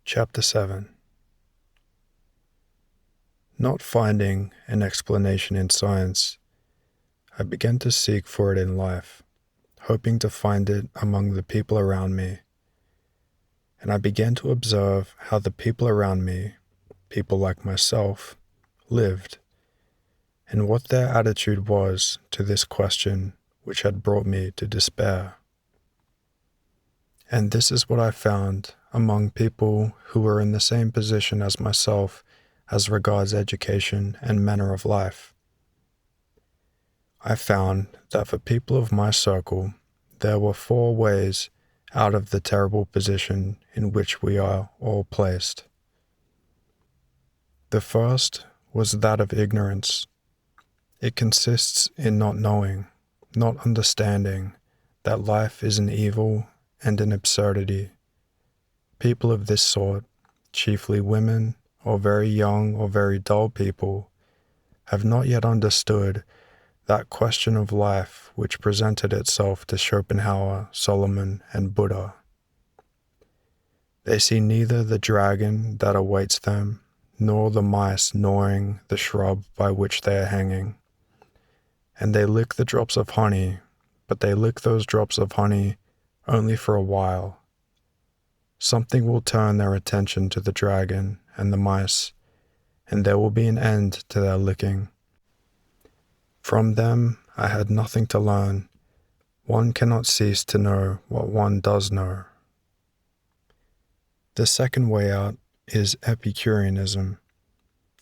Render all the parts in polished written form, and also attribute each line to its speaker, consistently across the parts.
Speaker 1: Chapter 7. Not finding an explanation in science, I began to seek for it in life, hoping to find it among the people around me. And I began to observe how the people around me, people like myself, lived, and what their attitude was to this question which had brought me to despair. And this is what I found among people who were in the same position as myself as regards education and manner of life. I found that for people of my circle, there were 4 ways out of the terrible position in which we are all placed. The first was that of ignorance. It consists in not knowing, not understanding that life is an evil and an absurdity. People of this sort, chiefly women or very young or very dull people, have not yet understood that question of life which presented itself to Schopenhauer, Solomon, and Buddha. They see neither the dragon that awaits them, nor the mice gnawing the shrub by which they are hanging. And they lick the drops of honey, but they lick those drops of honey only for a while. Something will turn their attention to the dragon and the mice, and there will be an end to their licking. From them I had nothing to learn. One cannot cease to know what one does know. The second way out is Epicureanism.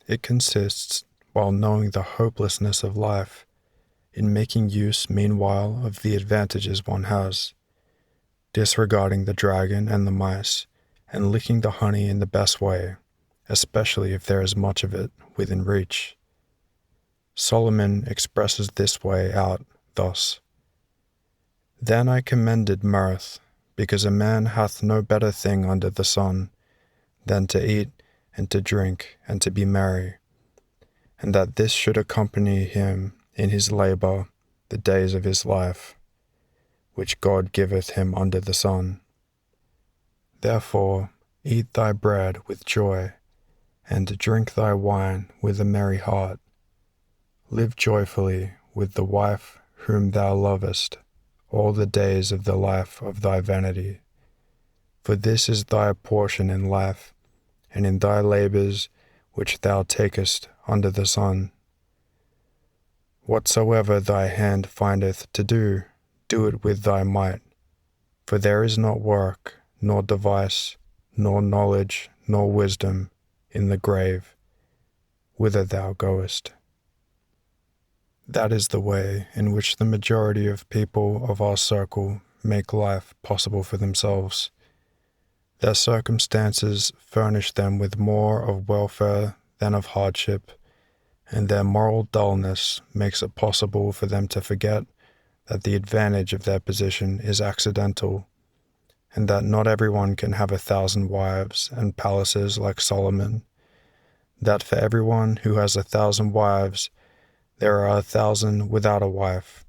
Speaker 1: It consists, while knowing the hopelessness of life, in making use meanwhile of the advantages one has, disregarding the dragon and the mice, and licking the honey in the best way, especially if there is much of it within reach. Solomon expresses this way out thus: Then I commended mirth, because a man hath no better thing under the sun than to eat and to drink and to be merry, and that this should accompany him in his labor the days of his life, which God giveth him under the sun. Therefore eat thy bread with joy, and drink thy wine with a merry heart. Live joyfully with the wife whom thou lovest all the days of the life of thy vanity. For this is thy portion in life, and in thy labors which thou takest under the sun. Whatsoever thy hand findeth to do, do it with thy might. For there is not work, nor device, nor knowledge, nor wisdom in the grave, whither thou goest. That is the way in which the majority of people of our circle make life possible for themselves. Their circumstances furnish them with more of welfare than of hardship, and their moral dullness makes it possible for them to forget that the advantage of their position is accidental, and that not everyone can have 1,000 wives and palaces like Solomon, that for everyone who has 1,000 wives, there are 1,000 without a wife,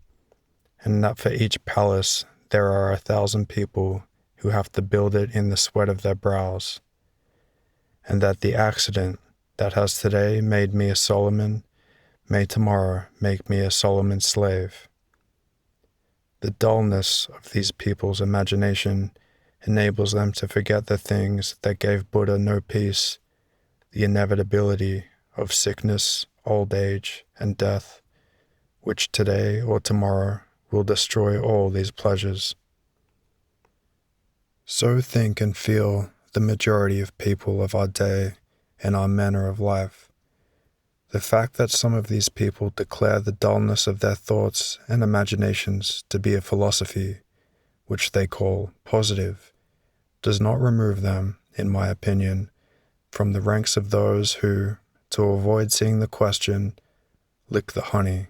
Speaker 1: and that for each palace there are 1,000 people who have to build it in the sweat of their brows, and that the accident that has today made me a Solomon may tomorrow make me a Solomon's slave. The dullness of these people's imagination enables them to forget the things that gave Buddha no peace, the inevitability of sickness, old age, and death, which today or tomorrow will destroy all these pleasures. So think and feel the majority of people of our day and our manner of life. The fact that some of these people declare the dullness of their thoughts and imaginations to be a philosophy, which they call positive, does not remove them, in my opinion, from the ranks of those who, to avoid seeing the question, lick the honey.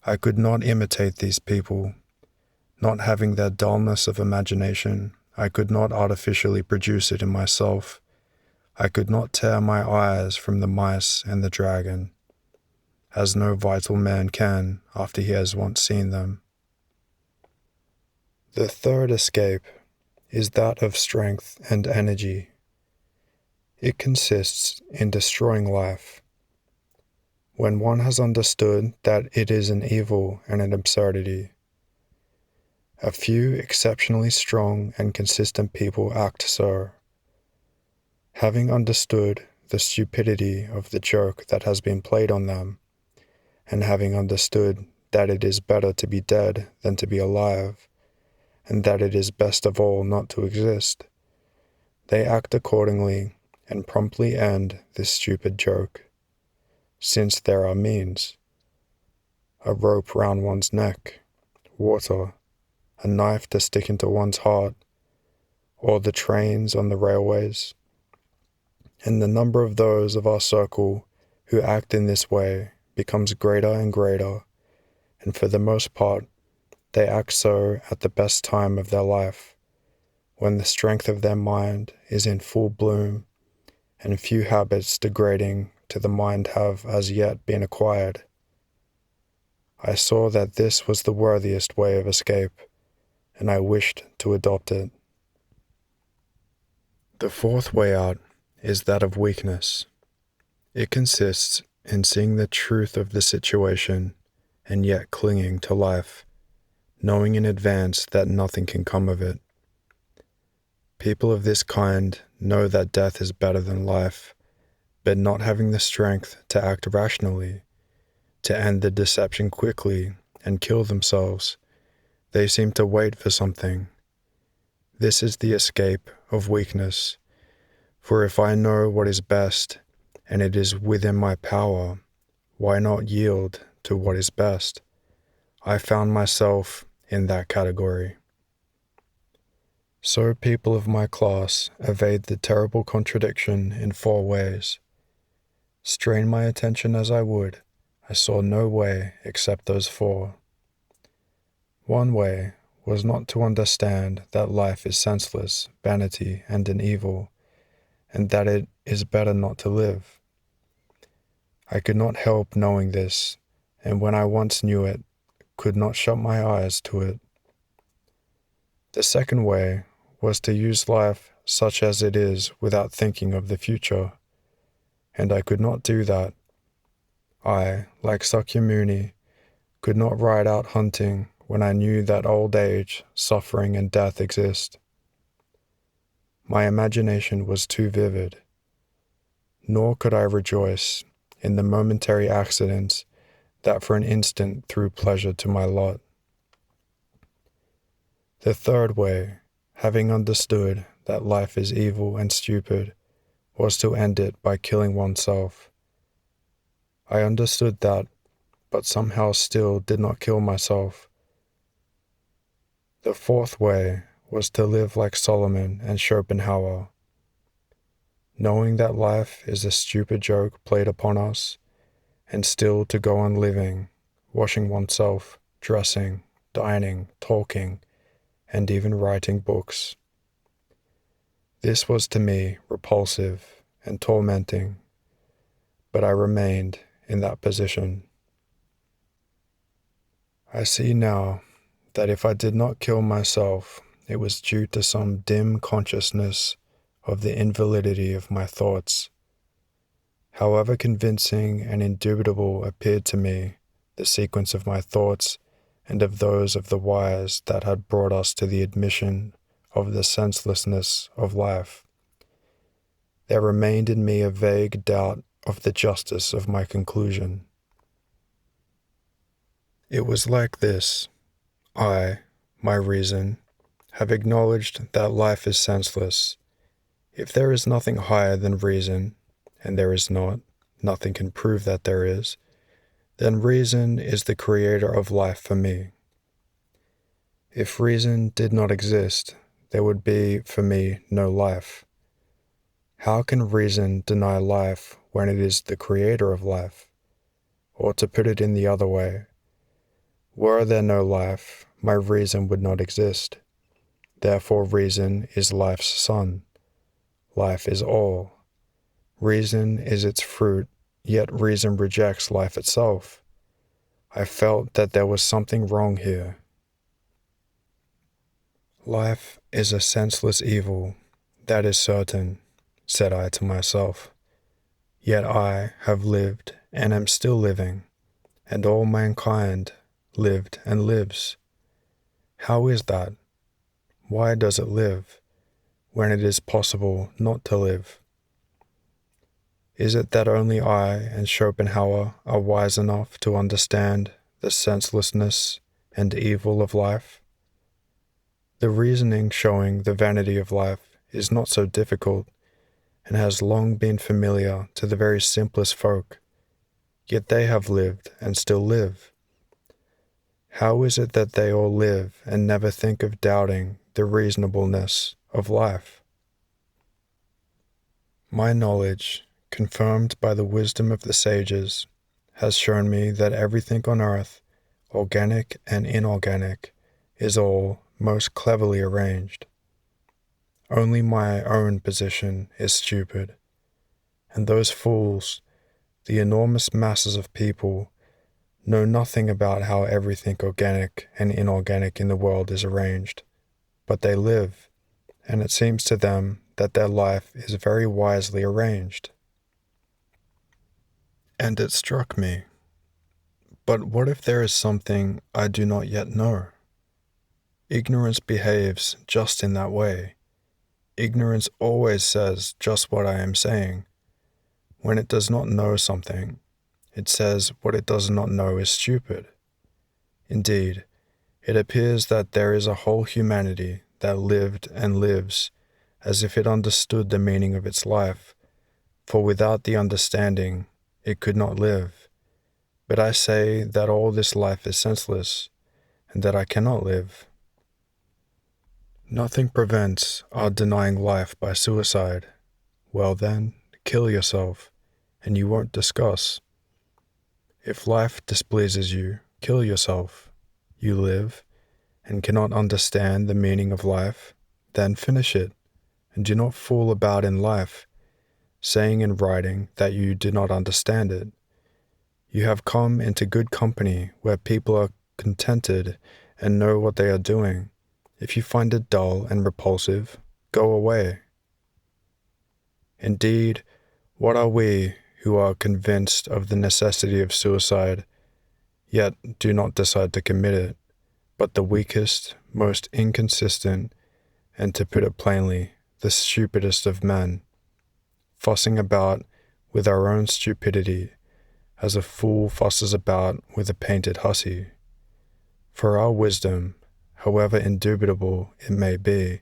Speaker 1: I could not imitate these people. Not having their dullness of imagination, I could not artificially produce it in myself. I could not tear my eyes from the mice and the dragon, as no vital man can after he has once seen them. The third escape is that of strength and energy. It consists in destroying life. When one has understood that it is an evil and an absurdity, a few exceptionally strong and consistent people act so. Having understood the stupidity of the joke that has been played on them, and having understood that it is better to be dead than to be alive, and that it is best of all not to exist, they act accordingly and promptly end this stupid joke, since there are means: a rope round one's neck, water, a knife to stick into one's heart, or the trains on the railways. And the number of those of our circle who act in this way becomes greater and greater, and for the most part, they act so at the best time of their life, when the strength of their mind is in full bloom, and few habits degrading to the mind have as yet been acquired. I saw that this was the worthiest way of escape, and I wished to adopt it. The fourth way out is that of weakness. It consists in seeing the truth of the situation and yet clinging to life, knowing in advance that nothing can come of it. People of this kind know that death is better than life, but not having the strength to act rationally, to end the deception quickly and kill themselves, they seem to wait for something. This is the escape of weakness, for if I know what is best and it is within my power, why not yield to what is best? I found myself in that category. So people of my class evade the terrible contradiction in 4 ways. Strain my attention as I would, I saw no way except those 4. One way was not to understand that life is senseless, vanity, and an evil, and that it is better not to live. I could not help knowing this, and when I once knew it, could not shut my eyes to it. The second way was to use life such as it is without thinking of the future, and I could not do that. I, like Sakyamuni, could not ride out hunting when I knew that old age, suffering, and death exist. My imagination was too vivid. Nor could I rejoice in the momentary accidents that for an instant threw pleasure to my lot. The third way, having understood that life is evil and stupid, was to end it by killing oneself. I understood that, but somehow still did not kill myself. The fourth way was to live like Solomon and Schopenhauer, knowing that life is a stupid joke played upon us, and still to go on living, washing oneself, dressing, dining, talking, and even writing books. This was to me repulsive and tormenting, but I remained in that position. I see now that if I did not kill myself, it was due to some dim consciousness of the invalidity of my thoughts. However convincing and indubitable appeared to me the sequence of my thoughts and of those of the wise that had brought us to the admission of the senselessness of life, there remained in me a vague doubt of the justice of my conclusion. It was like this: I, my reason, have acknowledged that life is senseless. If there is nothing higher than reason, and there is not, nothing can prove that there is, then reason is the creator of life for me. If reason did not exist, there would be for me no life. How can reason deny life when it is the creator of life? Or to put it in the other way, were there no life, my reason would not exist. Therefore reason is life's son. Life is all. Reason is its fruit, yet reason rejects life itself. I felt that there was something wrong here. Life is a senseless evil, that is certain, said I to myself. Yet I have lived and am still living, and all mankind lived and lives. How is that? Why does it live, when it is possible not to live? Is it that only I and Schopenhauer are wise enough to understand the senselessness and evil of life? The reasoning showing the vanity of life is not so difficult, and has long been familiar to the very simplest folk, yet they have lived and still live. How is it that they all live and never think of doubting the reasonableness of life? My knowledge, confirmed by the wisdom of the sages, has shown me that everything on earth, organic and inorganic, is all most cleverly arranged. Only my own position is stupid, and those fools, the enormous masses of people, know nothing about how everything organic and inorganic in the world is arranged, but they live, and it seems to them that their life is very wisely arranged. And it struck me, but what if there is something I do not yet know? Ignorance behaves just in that way. Ignorance always says just what I am saying. When it does not know something, it says what it does not know is stupid. Indeed, it appears that there is a whole humanity that lived and lives as if it understood the meaning of its life, for without the understanding, it could not live. But I say that all this life is senseless, and that I cannot live. Nothing prevents our denying life by suicide. Well then, kill yourself, and you won't discuss. If life displeases you, kill yourself. You live, and cannot understand the meaning of life, then finish it, and do not fool about in life, saying and writing that you do not understand it. You have come into good company where people are contented and know what they are doing. If you find it dull and repulsive, go away. Indeed, what are we who are convinced of the necessity of suicide, yet do not decide to commit it, but the weakest, most inconsistent, and to put it plainly, the stupidest of men, fussing about with our own stupidity as a fool fusses about with a painted hussy. For our wisdom, however indubitable it may be,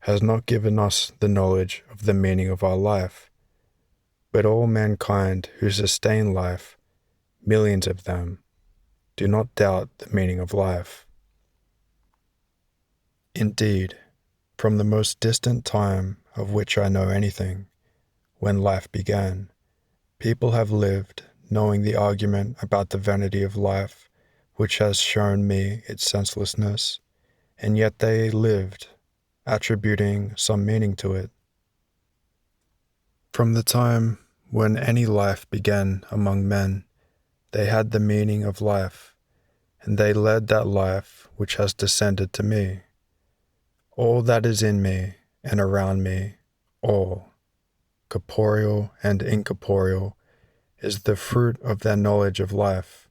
Speaker 1: has not given us the knowledge of the meaning of our life, but all mankind who sustain life, millions of them, do not doubt the meaning of life. Indeed, from the most distant time of which I know anything, when life began, people have lived knowing the argument about the vanity of life, which has shown me its senselessness, and yet they lived, attributing some meaning to it. From the time when any life began among men, they had the meaning of life, and they led that life which has descended to me. All that is in me and around me, all, corporeal and incorporeal, is the fruit of their knowledge of life.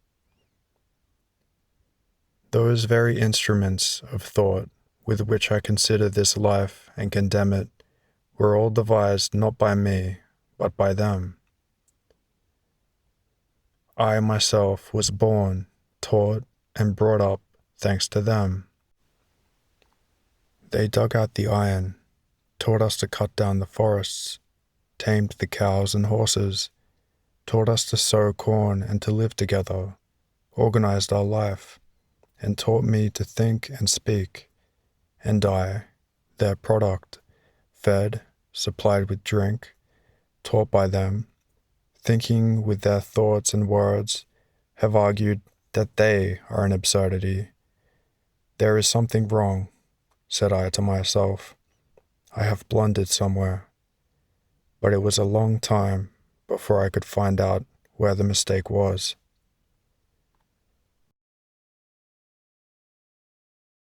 Speaker 1: Those very instruments of thought with which I consider this life and condemn it were all devised not by me, but by them. I myself was born, taught, and brought up thanks to them. They dug out the iron, taught us to cut down the forests, tamed the cows and horses, taught us to sow corn and to live together, organized our life, and taught me to think and speak, and I, their product, fed, supplied with drink, taught by them, thinking with their thoughts and words, have argued that they are an absurdity. There is something wrong, said I to myself. I have blundered somewhere. But it was a long time before I could find out where the mistake was.